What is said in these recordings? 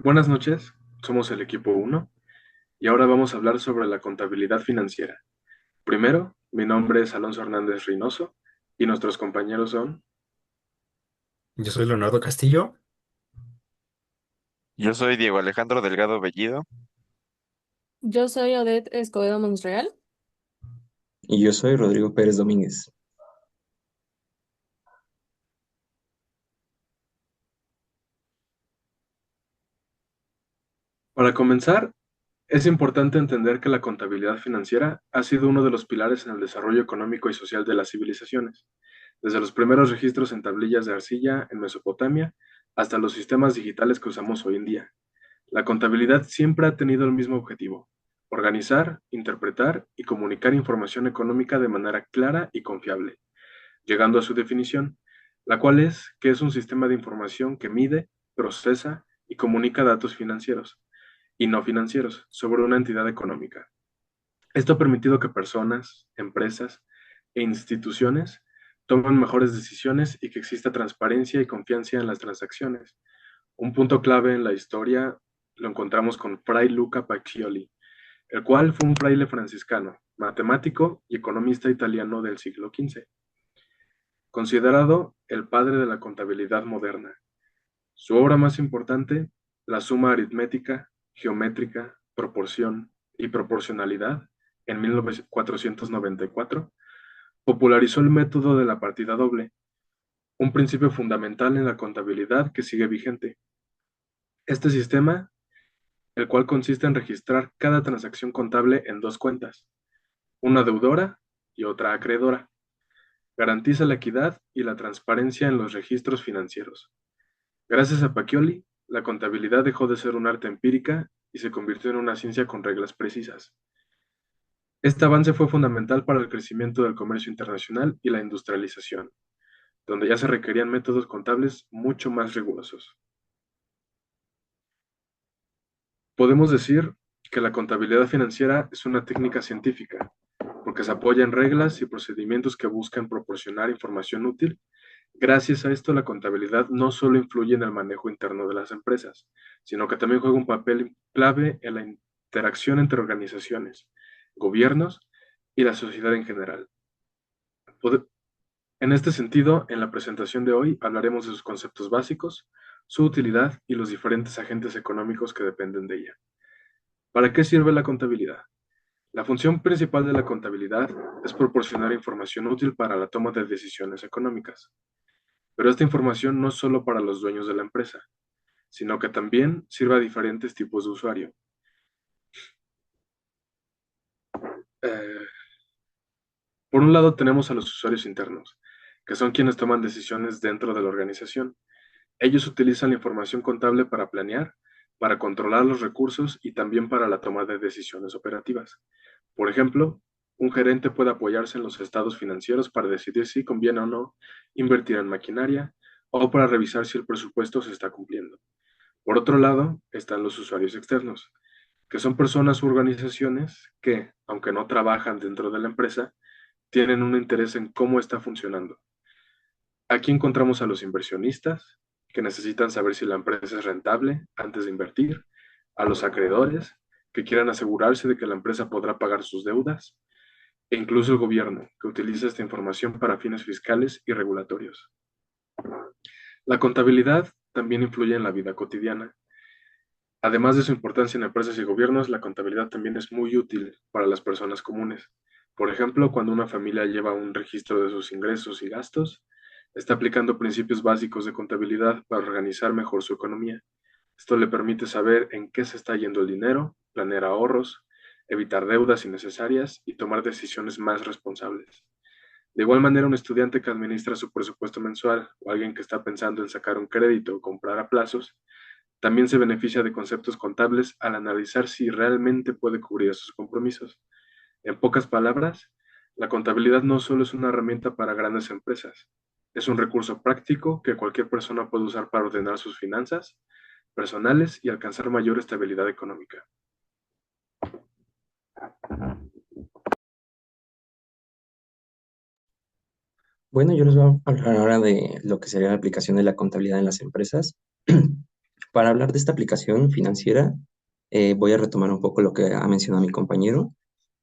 Buenas noches, somos el equipo uno y ahora vamos a hablar sobre la contabilidad financiera. Primero, mi nombre es Alonso Hernández Reynoso y nuestros compañeros son. Yo soy Leonardo Castillo. Yo soy Diego Alejandro Delgado Bellido. Yo soy Odette Escobedo Monreal. Y yo soy Rodrigo Pérez Domínguez. Para comenzar, es importante entender que la contabilidad financiera ha sido uno de los pilares en el desarrollo económico y social de las civilizaciones, desde los primeros registros en tablillas de arcilla en Mesopotamia hasta los sistemas digitales que usamos hoy en día. La contabilidad siempre ha tenido el mismo objetivo: organizar, interpretar y comunicar información económica de manera clara y confiable, llegando a su definición, la cual es que es un sistema de información que mide, procesa y comunica datos financieros y no financieros sobre una entidad económica. Esto ha permitido que personas, empresas e instituciones tomen mejores decisiones y que exista transparencia y confianza en las transacciones. Un punto clave en la historia lo encontramos con Fray Luca Pacioli, el cual fue un fraile franciscano, matemático y economista italiano del siglo XV, considerado el padre de la contabilidad moderna. Su obra más importante, la suma aritmética, geométrica, proporción y proporcionalidad, en 1494, popularizó el método de la partida doble, un principio fundamental en la contabilidad que sigue vigente. Este sistema, el cual consiste en registrar cada transacción contable en dos cuentas, una deudora y otra acreedora, garantiza la equidad y la transparencia en los registros financieros. Gracias a Pacioli, la contabilidad dejó de ser un arte empírica y se convirtió en una ciencia con reglas precisas. Este avance fue fundamental para el crecimiento del comercio internacional y la industrialización, donde ya se requerían métodos contables mucho más rigurosos. Podemos decir que la contabilidad financiera es una técnica científica, porque se apoya en reglas y procedimientos que buscan proporcionar información útil. Gracias a esto, la contabilidad no solo influye en el manejo interno de las empresas, sino que también juega un papel clave en la interacción entre organizaciones, gobiernos y la sociedad en general. En este sentido, en la presentación de hoy hablaremos de sus conceptos básicos, su utilidad y los diferentes agentes económicos que dependen de ella. ¿Para qué sirve la contabilidad? La función principal de la contabilidad es proporcionar información útil para la toma de decisiones económicas. Pero esta información no es solo para los dueños de la empresa, sino que también sirve a diferentes tipos de usuario. Eh, por un lado tenemos a los usuarios internos, que son quienes toman decisiones dentro de la organización. Ellos utilizan la información contable para planear, para controlar los recursos y también para la toma de decisiones operativas. Por ejemplo, un gerente puede apoyarse en los estados financieros para decidir si conviene o no invertir en maquinaria o para revisar si el presupuesto se está cumpliendo. Por otro lado, están los usuarios externos, que son personas u organizaciones que, aunque no trabajan dentro de la empresa, tienen un interés en cómo está funcionando. Aquí encontramos a los inversionistas, que necesitan saber si la empresa es rentable antes de invertir, a los acreedores, que quieran asegurarse de que la empresa podrá pagar sus deudas, e incluso el gobierno, que utiliza esta información para fines fiscales y regulatorios. La contabilidad también influye en la vida cotidiana. Además de su importancia en empresas y gobiernos, la contabilidad también es muy útil para las personas comunes. Por ejemplo, cuando una familia lleva un registro de sus ingresos y gastos, está aplicando principios básicos de contabilidad para organizar mejor su economía. Esto le permite saber en qué se está yendo el dinero, planear ahorros, evitar deudas innecesarias y tomar decisiones más responsables. De igual manera, un estudiante que administra su presupuesto mensual o alguien que está pensando en sacar un crédito o comprar a plazos, también se beneficia de conceptos contables al analizar si realmente puede cubrir sus compromisos. En pocas palabras, la contabilidad no solo es una herramienta para grandes empresas, es un recurso práctico que cualquier persona puede usar para ordenar sus finanzas personales y alcanzar mayor estabilidad económica. Bueno, yo les voy a hablar ahora de lo que sería la aplicación de la contabilidad en las empresas. Para hablar de esta aplicación financiera, voy a retomar un poco lo que ha mencionado mi compañero,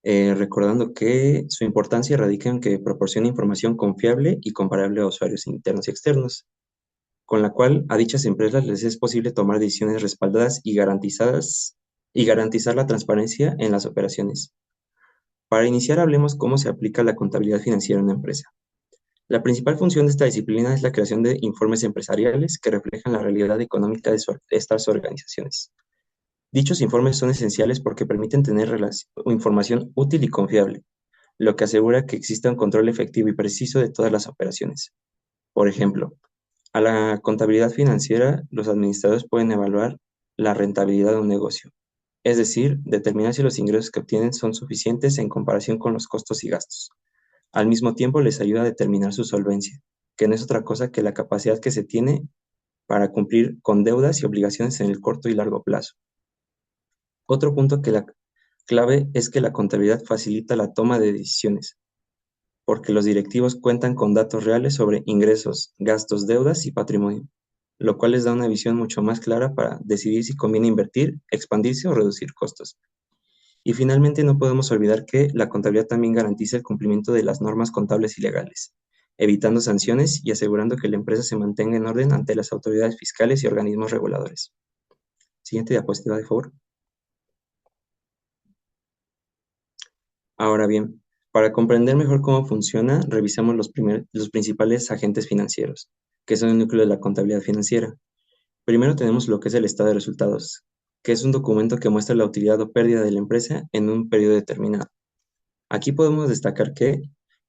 recordando que su importancia radica en que proporciona información confiable y comparable a usuarios internos y externos, con la cual a dichas empresas les es posible tomar decisiones respaldadas y garantizadas y garantizar la transparencia en las operaciones. Para iniciar, hablemos cómo se aplica la contabilidad financiera en una empresa. La principal función de esta disciplina es la creación de informes empresariales que reflejan la realidad económica de estas organizaciones. Dichos informes son esenciales porque permiten tener información útil y confiable, lo que asegura que exista un control efectivo y preciso de todas las operaciones. Por ejemplo, a la contabilidad financiera, los administradores pueden evaluar la rentabilidad de un negocio, es decir, determinar si los ingresos que obtienen son suficientes en comparación con los costos y gastos. Al mismo tiempo, les ayuda a determinar su solvencia, que no es otra cosa que la capacidad que se tiene para cumplir con deudas y obligaciones en el corto y largo plazo. Otro punto que la clave es que la contabilidad facilita la toma de decisiones, porque los directivos cuentan con datos reales sobre ingresos, gastos, deudas y patrimonio, lo cual les da una visión mucho más clara para decidir si conviene invertir, expandirse o reducir costos. Y finalmente, no podemos olvidar que la contabilidad también garantiza el cumplimiento de las normas contables y legales, evitando sanciones y asegurando que la empresa se mantenga en orden ante las autoridades fiscales y organismos reguladores. Siguiente diapositiva, de favor. Ahora bien, para comprender mejor cómo funciona, revisamos los principales agentes financieros, que son el núcleo de la contabilidad financiera. Primero tenemos lo que es el estado de resultados, que es un documento que muestra la utilidad o pérdida de la empresa en un periodo determinado. Aquí podemos destacar que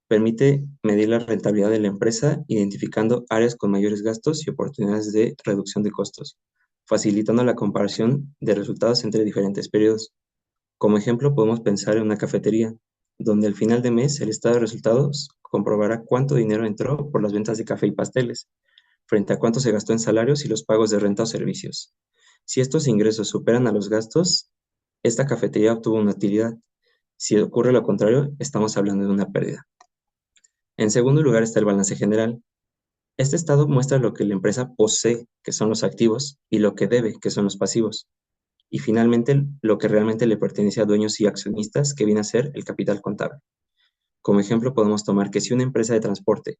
permite medir la rentabilidad de la empresa, identificando áreas con mayores gastos y oportunidades de reducción de costos, facilitando la comparación de resultados entre diferentes periodos. Como ejemplo, podemos pensar en una cafetería, donde al final de mes el estado de resultados comprobará cuánto dinero entró por las ventas de café y pasteles, frente a cuánto se gastó en salarios y los pagos de renta o servicios. Si estos ingresos superan a los gastos, esta cafetería obtuvo una utilidad. Si ocurre lo contrario, estamos hablando de una pérdida. En segundo lugar está el balance general. Este estado muestra lo que la empresa posee, que son los activos, y lo que debe, que son los pasivos. Y finalmente, lo que realmente le pertenece a dueños y accionistas, que viene a ser el capital contable. Como ejemplo, podemos tomar que si una empresa de transporte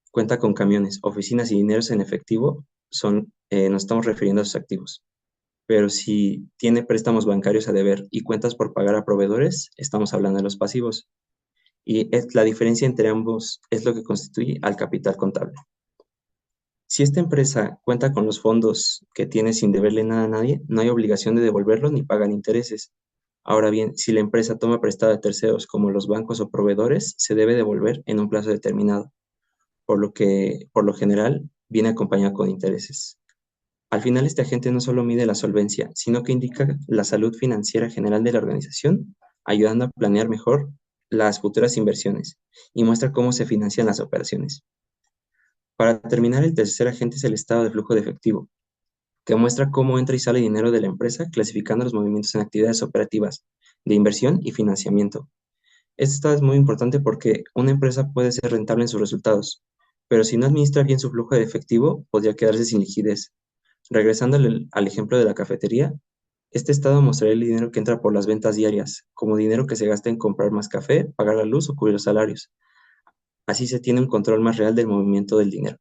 cuenta con camiones, oficinas y dineros en efectivo, nos estamos refiriendo a sus activos. Pero si tiene préstamos bancarios a deber y cuentas por pagar a proveedores, estamos hablando de los pasivos. Y la diferencia entre ambos es lo que constituye al capital contable. Si esta empresa cuenta con los fondos que tiene sin deberle nada a nadie, no hay obligación de devolverlos ni pagan intereses. Ahora bien, si la empresa toma prestado de terceros como los bancos o proveedores, se debe devolver en un plazo determinado, por lo general, viene acompañado con intereses. Al final, este agente no solo mide la solvencia, sino que indica la salud financiera general de la organización, ayudando a planear mejor las futuras inversiones y muestra cómo se financian las operaciones. Para terminar, el tercer agente es el estado de flujo de efectivo, que muestra cómo entra y sale dinero de la empresa, clasificando los movimientos en actividades operativas, de inversión y financiamiento. Este estado es muy importante porque una empresa puede ser rentable en sus resultados, pero si no administra bien su flujo de efectivo, podría quedarse sin liquidez. Regresando al ejemplo de la cafetería, este estado mostraría el dinero que entra por las ventas diarias, como dinero que se gasta en comprar más café, pagar la luz o cubrir los salarios. Así se tiene un control más real del movimiento del dinero.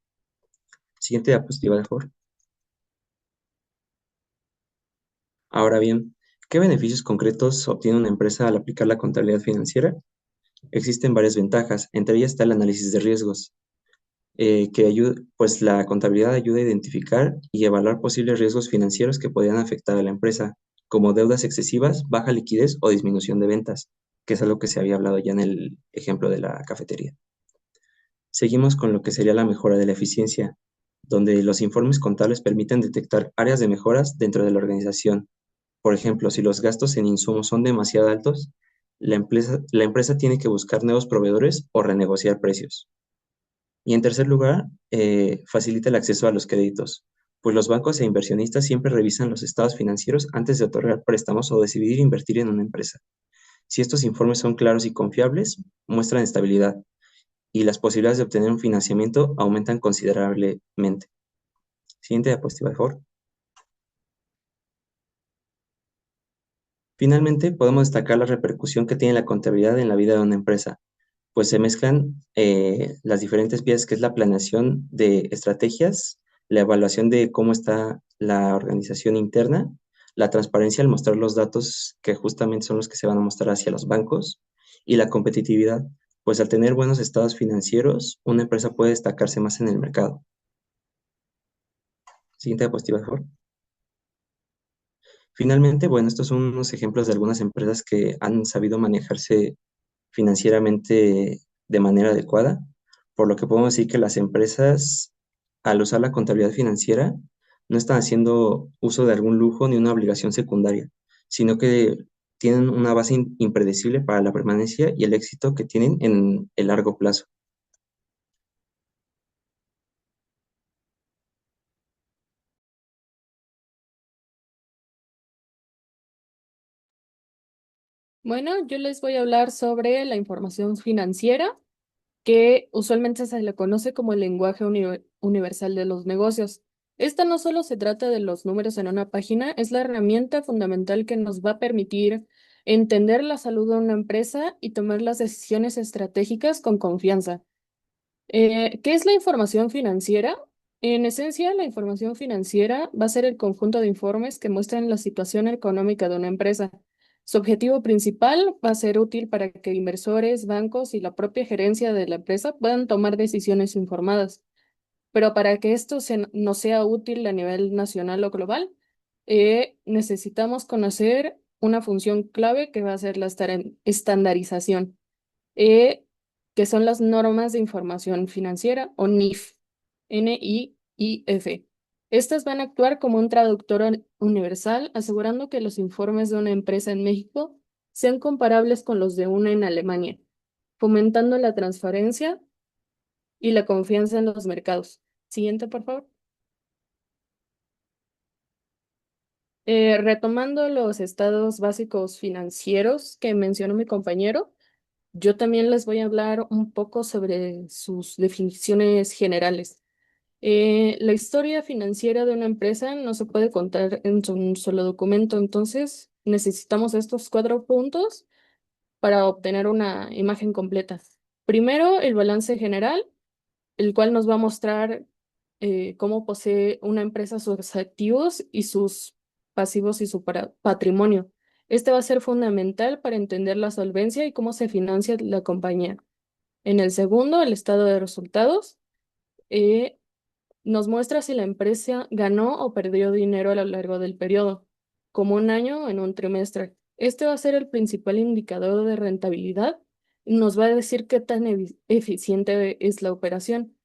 Siguiente diapositiva, por favor. Ahora bien, ¿qué beneficios concretos obtiene una empresa al aplicar la contabilidad financiera? Existen varias ventajas, entre ellas está el análisis de riesgos, pues la contabilidad ayuda a identificar y evaluar posibles riesgos financieros que podrían afectar a la empresa, como deudas excesivas, baja liquidez o disminución de ventas, que es algo que se había hablado ya en el ejemplo de la cafetería. Seguimos con lo que sería la mejora de la eficiencia, donde los informes contables permiten detectar áreas de mejoras dentro de la organización. Por ejemplo, si los gastos en insumos son demasiado altos, la empresa tiene que buscar nuevos proveedores o renegociar precios. Y en tercer lugar, facilita el acceso a los créditos, pues los bancos e inversionistas siempre revisan los estados financieros antes de otorgar préstamos o decidir invertir en una empresa. Si estos informes son claros y confiables, muestran estabilidad y las posibilidades de obtener un financiamiento aumentan considerablemente. Siguiente diapositiva, por favor. Finalmente, podemos destacar la repercusión que tiene la contabilidad en la vida de una empresa, pues se mezclan las diferentes vías que es la planeación de estrategias, la evaluación de cómo está la organización interna, la transparencia al mostrar los datos que justamente son los que se van a mostrar hacia los bancos y la competitividad, pues al tener buenos estados financieros, una empresa puede destacarse más en el mercado. Siguiente diapositiva, por favor. Finalmente, bueno, estos son unos ejemplos de algunas empresas que han sabido manejarse financieramente de manera adecuada, por lo que podemos decir que las empresas, al usar la contabilidad financiera, no están haciendo uso de algún lujo ni una obligación secundaria, sino que tienen una base impredecible para la permanencia y el éxito que tienen en el largo plazo. Bueno, yo les voy a hablar sobre la información financiera, que usualmente se le conoce como el lenguaje universal de los negocios. Esta no solo se trata de los números en una página, es la herramienta fundamental que nos va a permitir entender la salud de una empresa y tomar las decisiones estratégicas con confianza. ¿Qué es la información financiera? En esencia, la información financiera va a ser el conjunto de informes que muestran la situación económica de una empresa. Su objetivo principal va a ser útil para que inversores, bancos y la propia gerencia de la empresa puedan tomar decisiones informadas. Pero para que esto no sea útil a nivel nacional o global, necesitamos conocer una función clave que va a ser la estandarización, eh, que son las normas de información financiera o NIF, NIIF. Estas van a actuar como un traductor universal, asegurando que los informes de una empresa en México sean comparables con los de una en Alemania, fomentando la transparencia y la confianza en los mercados. Siguiente, por favor. Retomando los estados básicos financieros que mencionó mi compañero, yo también les voy a hablar un poco sobre sus definiciones generales. La historia financiera de una empresa no se puede contar en un solo documento, entonces necesitamos estos 4 puntos para obtener una imagen completa. Primero, el balance general, el cual nos va a mostrar cómo posee una empresa sus activos y sus pasivos y su patrimonio. Este va a ser fundamental para entender la solvencia y cómo se financia la compañía. En el segundo, el estado de resultados, eh, nos muestra si la empresa ganó o perdió dinero a lo largo del periodo, como un año o en un trimestre. Este va a ser el principal indicador de rentabilidad y nos va a decir qué tan eficiente es la operación.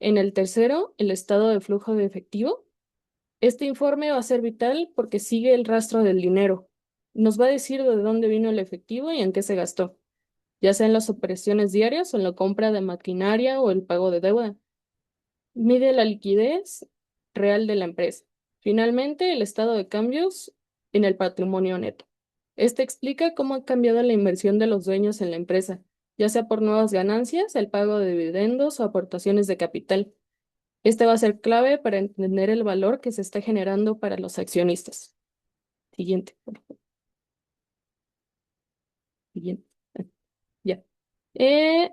En el tercero, el estado de flujo de efectivo. Este informe va a ser vital porque sigue el rastro del dinero. Nos va a decir de dónde vino el efectivo y en qué se gastó, ya sea en las operaciones diarias o en la compra de maquinaria o el pago de deuda. Mide la liquidez real de la empresa. Finalmente, el estado de cambios en el patrimonio neto. Este explica cómo ha cambiado la inversión de los dueños en la empresa, ya sea por nuevas ganancias, el pago de dividendos o aportaciones de capital. Este va a ser clave para entender el valor que se está generando para los accionistas. Siguiente, por favor. Siguiente. Ah, ya. Eh,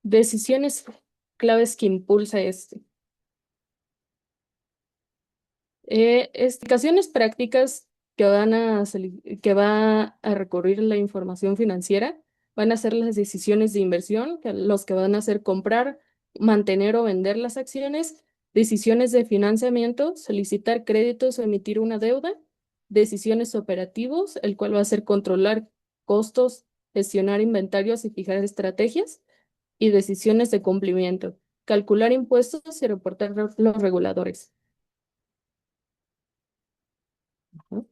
Decisiones claves que impulsa este. Explicaciones prácticas que va a recurrir la información financiera van a ser las decisiones de inversión, los que van a hacer comprar, mantener o vender las acciones, decisiones de financiamiento, solicitar créditos o emitir una deuda, decisiones operativos, el cual va a ser controlar costos, gestionar inventarios y fijar estrategias, y decisiones de cumplimiento, calcular impuestos y reportar los reguladores. Ujú.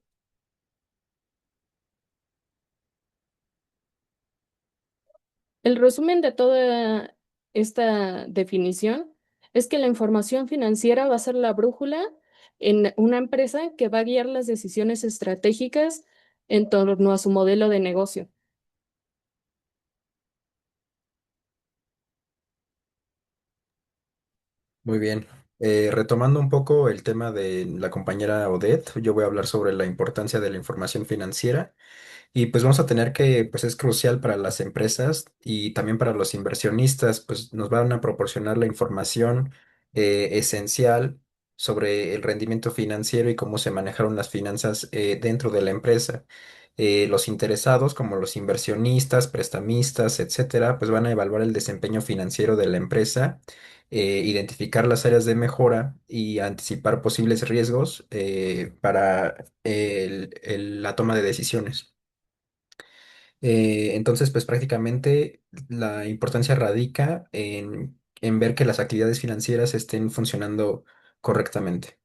El resumen de toda esta definición es que la información financiera va a ser la brújula en una empresa que va a guiar las decisiones estratégicas en torno a su modelo de negocio. Muy bien. Retomando un poco el tema de la compañera Odette, yo voy a hablar sobre la importancia de la información financiera. Y pues vamos a tener que, pues es crucial para las empresas y también para los inversionistas, pues nos van a proporcionar la información esencial sobre el rendimiento financiero y cómo se manejaron las finanzas dentro de la empresa. Los interesados, como los inversionistas, prestamistas, etcétera, pues van a evaluar el desempeño financiero de la empresa, identificar las áreas de mejora y anticipar posibles riesgos para la toma de decisiones. Entonces, pues prácticamente la importancia radica en ver que las actividades financieras estén funcionando correctamente.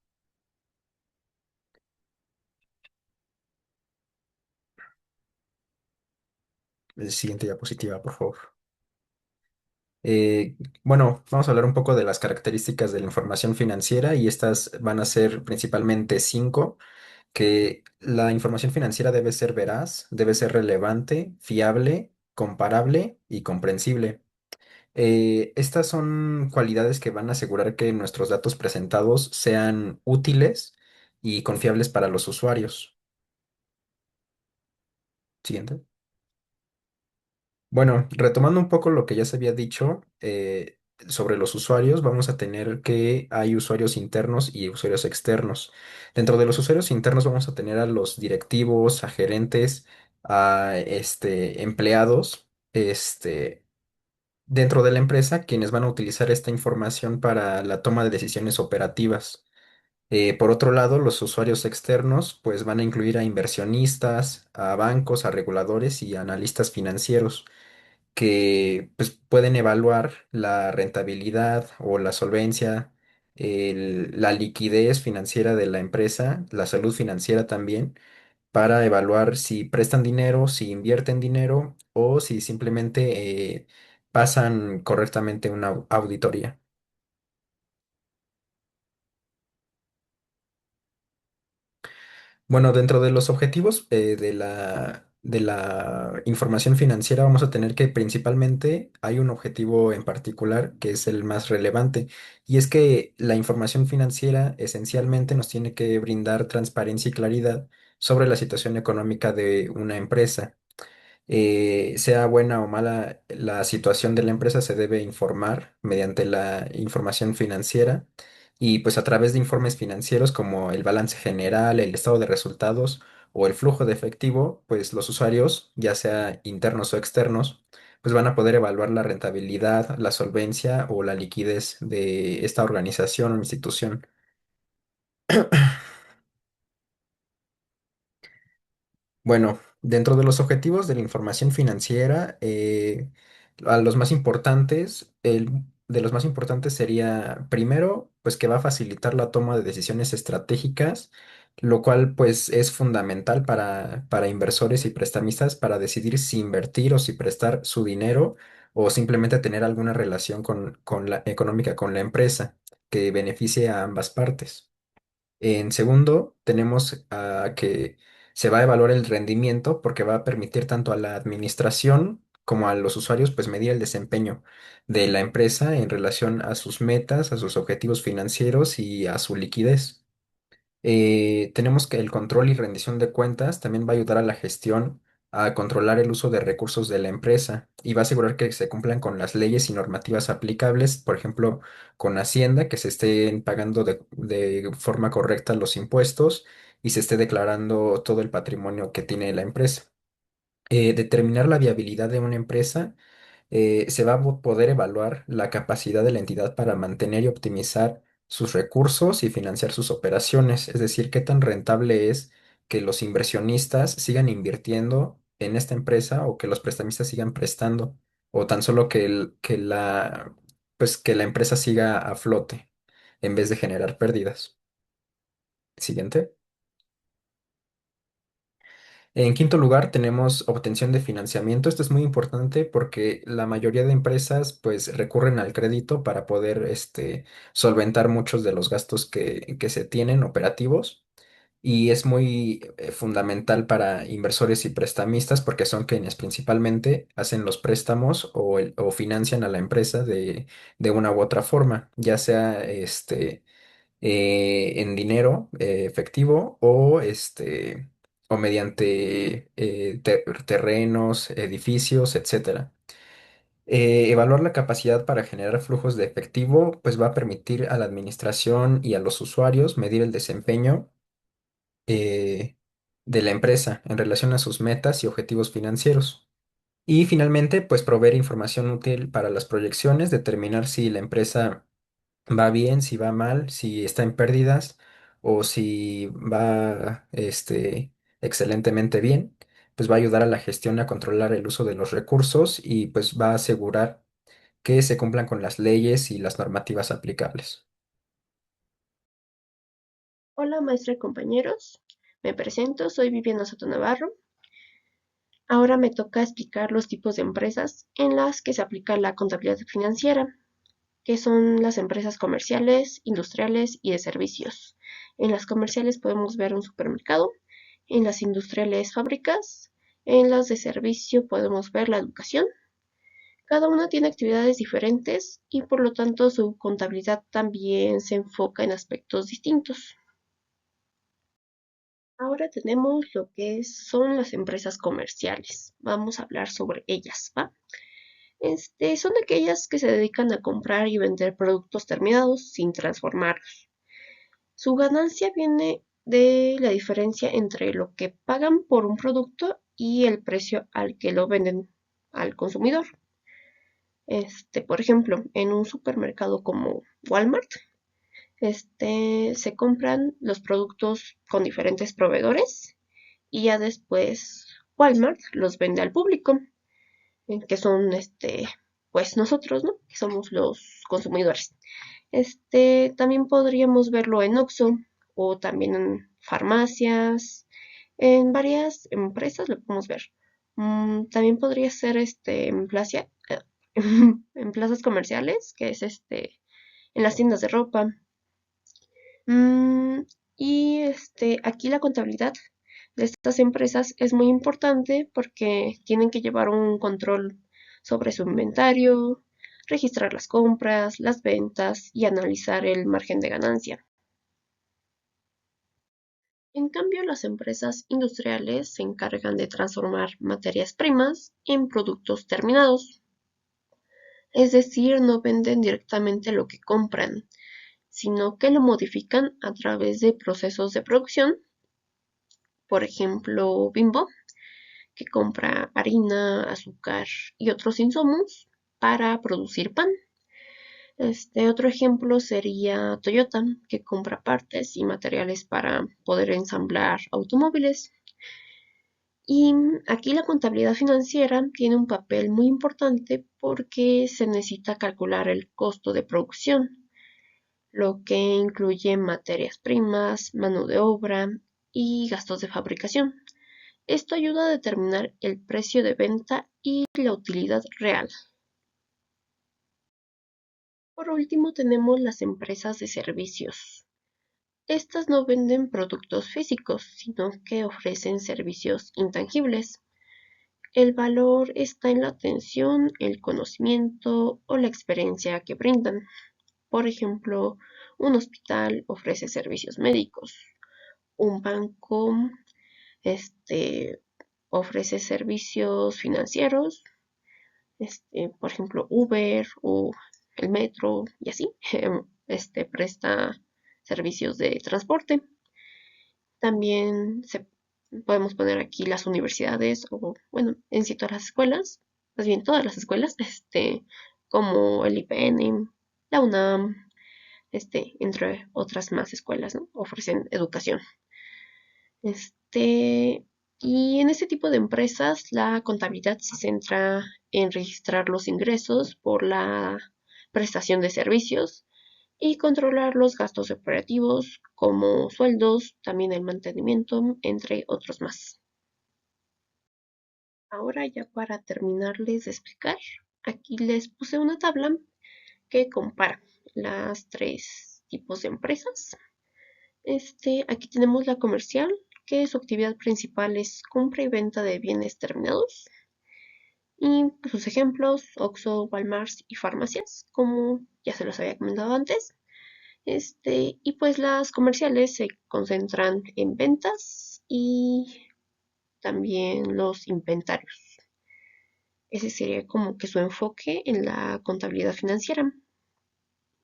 Siguiente diapositiva, por favor. Eh, bueno, vamos a hablar un poco de las características de la información financiera y estas van a ser principalmente cinco, que la información financiera debe ser veraz, debe ser relevante, fiable, comparable y comprensible. Estas son cualidades que van a asegurar que nuestros datos presentados sean útiles y confiables para los usuarios. Siguiente. Bueno, retomando un poco lo que ya se había dicho sobre los usuarios, vamos a tener que hay usuarios internos y usuarios externos. Dentro de los usuarios internos vamos a tener a los directivos, a gerentes, a empleados, dentro de la empresa, quienes van a utilizar esta información para la toma de decisiones operativas. Por otro lado, los usuarios externos pues van a incluir a inversionistas, a bancos, a reguladores y a analistas financieros que pues, pueden evaluar la rentabilidad o la solvencia, la liquidez financiera de la empresa, la salud financiera también, para evaluar si prestan dinero, si invierten dinero o si simplemente pasan correctamente una auditoría. Bueno, dentro de los objetivos de la información financiera vamos a tener que principalmente hay un objetivo en particular que es el más relevante y es que la información financiera esencialmente nos tiene que brindar transparencia y claridad sobre la situación económica de una empresa. Sea buena o mala la situación de la empresa, se debe informar mediante la información financiera y pues a través de informes financieros como el balance general, el estado de resultados o el flujo de efectivo, pues los usuarios, ya sea internos o externos, pues van a poder evaluar la rentabilidad, la solvencia o la liquidez de esta organización o institución. Bueno, dentro de los objetivos de la información financiera, a los más importantes, de los más importantes sería, primero, pues que va a facilitar la toma de decisiones estratégicas, lo cual pues es fundamental para inversores y prestamistas para decidir si invertir o si prestar su dinero o simplemente tener alguna relación con la económica con la empresa que beneficie a ambas partes. En segundo, tenemos que se va a evaluar el rendimiento porque va a permitir tanto a la administración como a los usuarios pues medir el desempeño de la empresa en relación a sus metas, a sus objetivos financieros y a su liquidez. Tenemos que el control y rendición de cuentas también va a ayudar a la gestión a controlar el uso de recursos de la empresa y va a asegurar que se cumplan con las leyes y normativas aplicables, por ejemplo, con Hacienda, que se estén pagando de forma correcta los impuestos y se esté declarando todo el patrimonio que tiene la empresa. Determinar la viabilidad de una empresa, se va a poder evaluar la capacidad de la entidad para mantener y optimizar sus recursos y financiar sus operaciones, es decir, qué tan rentable es que los inversionistas sigan invirtiendo en esta empresa o que los prestamistas sigan prestando, o tan solo que la empresa siga a flote en vez de generar pérdidas. Siguiente. En quinto lugar, tenemos obtención de financiamiento. Esto es muy importante porque la mayoría de empresas pues recurren al crédito para poder solventar muchos de los gastos que se tienen operativos. y es muy fundamental para inversores y prestamistas porque son quienes principalmente hacen los préstamos o financian a la empresa de una u otra forma, ya sea en dinero efectivo o mediante terrenos, edificios, etcétera. Evaluar la capacidad para generar flujos de efectivo, pues va a permitir a la administración y a los usuarios medir el desempeño eh, de la empresa en relación a sus metas y objetivos financieros. Y finalmente, pues proveer información útil para las proyecciones, determinar si la empresa va bien, si va mal, si está en pérdidas o si va excelentemente bien, pues va a ayudar a la gestión a controlar el uso de los recursos y pues va a asegurar que se cumplan con las leyes y las normativas aplicables. Hola, maestra y compañeros. Me presento, soy Viviana Soto Navarro. Ahora me toca explicar los tipos de empresas en las que se aplica la contabilidad financiera, que son las empresas comerciales, industriales y de servicios. En las comerciales podemos ver un supermercado, en las industriales fábricas, en las de servicio podemos ver la educación. Cada una tiene actividades diferentes y por lo tanto su contabilidad también se enfoca en aspectos distintos. Ahora tenemos lo que son las empresas comerciales. Vamos a hablar sobre ellas, ¿va? Son aquellas que se dedican a comprar y vender productos terminados sin transformarlos. Su ganancia viene de la diferencia entre lo que pagan por un producto y el precio al que lo venden al consumidor. Por ejemplo, en un supermercado como Walmart, se compran los productos con diferentes proveedores y ya después Walmart los vende al público, que son pues nosotros, ¿no? Que somos los consumidores. También podríamos verlo en Oxxo o también en farmacias, en varias empresas lo podemos ver. También podría ser en plazas comerciales, que es en las tiendas de ropa. Mm, y aquí la contabilidad de estas empresas es muy importante porque tienen que llevar un control sobre su inventario, registrar las compras, las ventas y analizar el margen de ganancia. En cambio, las empresas industriales se encargan de transformar materias primas en productos terminados, es decir, no venden directamente lo que compran, sino que lo modifican a través de procesos de producción. Por ejemplo, Bimbo, que compra harina, azúcar y otros insumos para producir pan. Otro ejemplo sería Toyota, que compra partes y materiales para poder ensamblar automóviles. Y aquí la contabilidad financiera tiene un papel muy importante porque se necesita calcular el costo de producción, lo que incluye materias primas, mano de obra y gastos de fabricación. Esto ayuda a determinar el precio de venta y la utilidad real. Por último, tenemos las empresas de servicios. Estas no venden productos físicos, sino que ofrecen servicios intangibles. El valor está en la atención, el conocimiento o la experiencia que brindan. Por ejemplo, un hospital ofrece servicios médicos, un banco ofrece servicios financieros, por ejemplo, Uber o el metro y así, presta servicios de transporte. También podemos poner aquí las universidades o, bueno, en sí todas las escuelas, más bien todas las escuelas, como el IPN, la UNAM, entre otras más escuelas, ¿no? Ofrecen educación. Y en este tipo de empresas, la contabilidad se centra en registrar los ingresos por la prestación de servicios y controlar los gastos operativos como sueldos, también el mantenimiento, entre otros más. Ahora ya para terminarles de explicar, aquí les puse una tabla que compara las tres tipos de empresas. Aquí tenemos la comercial, que su actividad principal es compra y venta de bienes terminados. Y pues, sus ejemplos, Oxxo, Walmart y farmacias, como ya se los había comentado antes. Y pues las comerciales se concentran en ventas y también los inventarios. Ese sería como que su enfoque en la contabilidad financiera.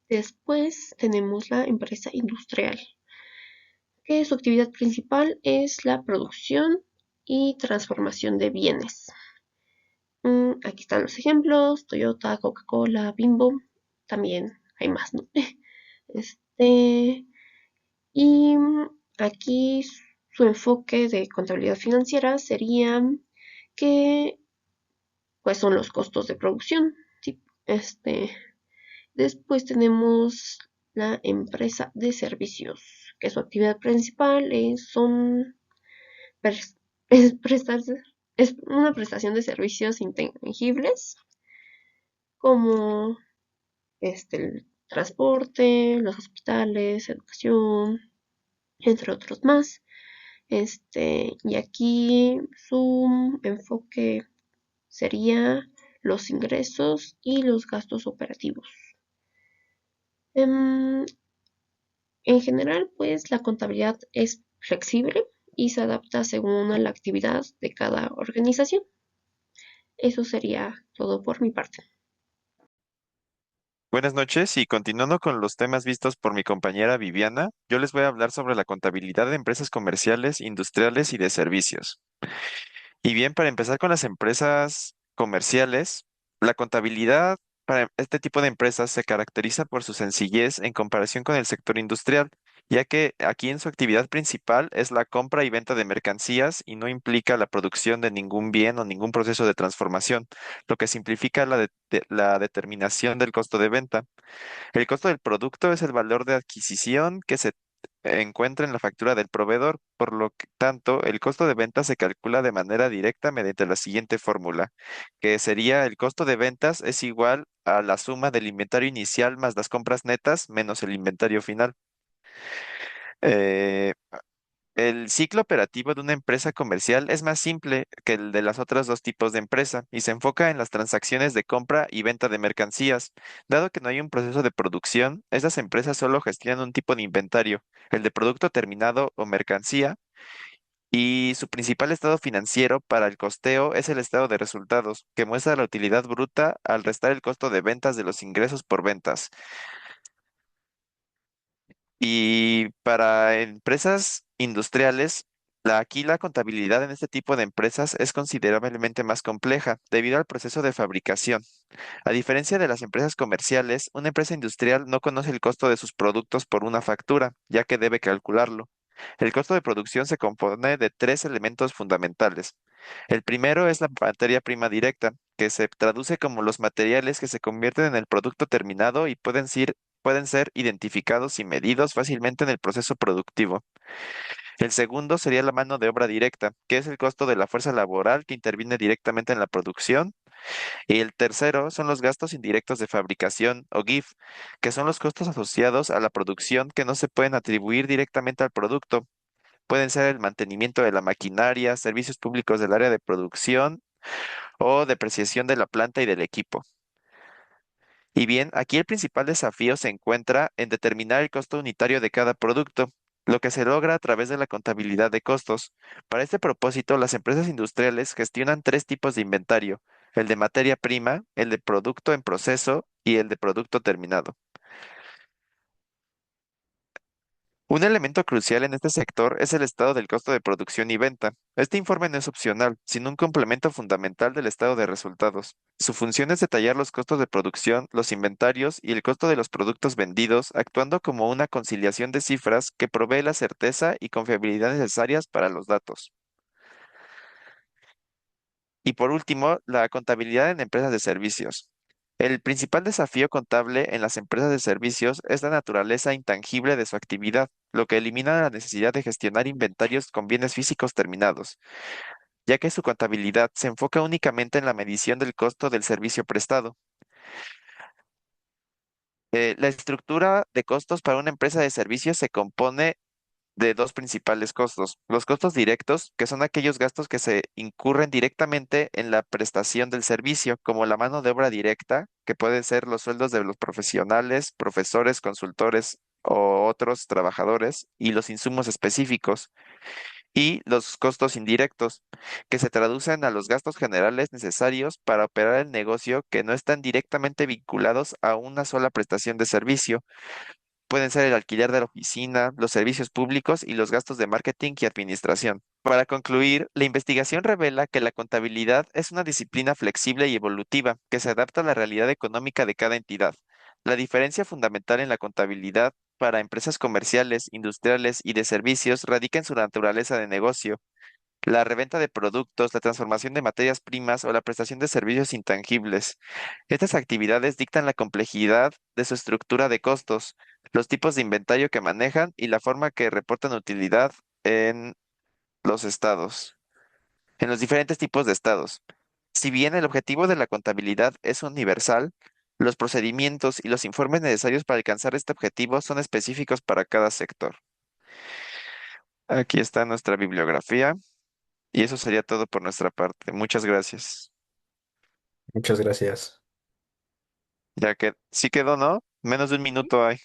Después tenemos la empresa industrial, que su actividad principal es la producción y transformación de bienes. Aquí están los ejemplos: Toyota, Coca-Cola, Bimbo. También hay más, ¿no? Este, y aquí su enfoque de contabilidad financiera sería que pues son los costos de producción. ¿Sí? Después tenemos la empresa de servicios, que su actividad principal son es prestar, es una prestación de servicios intangibles, como el transporte, los hospitales, educación, entre otros más. Y aquí su enfoque sería los ingresos y los gastos operativos. Em, En general, pues la contabilidad es flexible y se adapta según a la actividad de cada organización. Eso sería todo por mi parte. Buenas noches y continuando con los temas vistos por mi compañera Viviana, yo les voy a hablar sobre la contabilidad de empresas comerciales, industriales y de servicios. Y bien, para empezar con las empresas comerciales, la contabilidad para este tipo de empresas se caracteriza por su sencillez en comparación con el sector industrial, ya que aquí en su actividad principal es la compra y venta de mercancías y no implica la producción de ningún bien o ningún proceso de transformación, lo que simplifica la determinación del costo de venta. El costo del producto es el valor de adquisición que se encuentra en la factura del proveedor, por lo que tanto el costo de venta se calcula de manera directa mediante la siguiente fórmula, que sería: el costo de ventas es igual a la suma del inventario inicial más las compras netas menos el inventario final. Eh, el ciclo operativo de una empresa comercial es más simple que el de las otras dos tipos de empresa y se enfoca en las transacciones de compra y venta de mercancías. Dado que no hay un proceso de producción, estas empresas solo gestionan un tipo de inventario, el de producto terminado o mercancía, y su principal estado financiero para el costeo es el estado de resultados, que muestra la utilidad bruta al restar el costo de ventas de los ingresos por ventas. Y para empresas industriales, aquí la contabilidad en este tipo de empresas es considerablemente más compleja debido al proceso de fabricación. A diferencia de las empresas comerciales, una empresa industrial no conoce el costo de sus productos por una factura, ya que debe calcularlo. El costo de producción se compone de tres elementos fundamentales. El primero es la materia prima directa, que se traduce como los materiales que se convierten en el producto terminado y pueden ser identificados y medidos fácilmente en el proceso productivo. El segundo sería la mano de obra directa, que es el costo de la fuerza laboral que interviene directamente en la producción. Y el tercero son los gastos indirectos de fabricación o GIF, que son los costos asociados a la producción que no se pueden atribuir directamente al producto. Pueden ser el mantenimiento de la maquinaria, servicios públicos del área de producción o depreciación de la planta y del equipo. Y bien, aquí el principal desafío se encuentra en determinar el costo unitario de cada producto, lo que se logra a través de la contabilidad de costos. Para este propósito, las empresas industriales gestionan tres tipos de inventario: el de materia prima, el de producto en proceso y el de producto terminado. Un elemento crucial en este sector es el estado del costo de producción y venta. Este informe no es opcional, sino un complemento fundamental del estado de resultados. Su función es detallar los costos de producción, los inventarios y el costo de los productos vendidos, actuando como una conciliación de cifras que provee la certeza y confiabilidad necesarias para los datos. Y por último, la contabilidad en empresas de servicios. El principal desafío contable en las empresas de servicios es la naturaleza intangible de su actividad, lo que elimina la necesidad de gestionar inventarios con bienes físicos terminados, ya que su contabilidad se enfoca únicamente en la medición del costo del servicio prestado. La estructura de costos para una empresa de servicios se compone de dos principales costos. Los costos directos, que son aquellos gastos que se incurren directamente en la prestación del servicio, como la mano de obra directa, que pueden ser los sueldos de los profesionales, profesores, consultores o otros trabajadores, y los insumos específicos. Y los costos indirectos, que se traducen a los gastos generales necesarios para operar el negocio que no están directamente vinculados a una sola prestación de servicio. Pueden ser el alquiler de la oficina, los servicios públicos y los gastos de marketing y administración. Para concluir, la investigación revela que la contabilidad es una disciplina flexible y evolutiva que se adapta a la realidad económica de cada entidad. La diferencia fundamental en la contabilidad para empresas comerciales, industriales y de servicios radica en su naturaleza de negocio. La reventa de productos, la transformación de materias primas o la prestación de servicios intangibles. Estas actividades dictan la complejidad de su estructura de costos, los tipos de inventario que manejan y la forma que reportan utilidad en los estados, en los diferentes tipos de estados. Si bien el objetivo de la contabilidad es universal, los procedimientos y los informes necesarios para alcanzar este objetivo son específicos para cada sector. Aquí está nuestra bibliografía y eso sería todo por nuestra parte. Muchas gracias. Muchas gracias. Ya que sí quedó, ¿no? Menos de un minuto hay.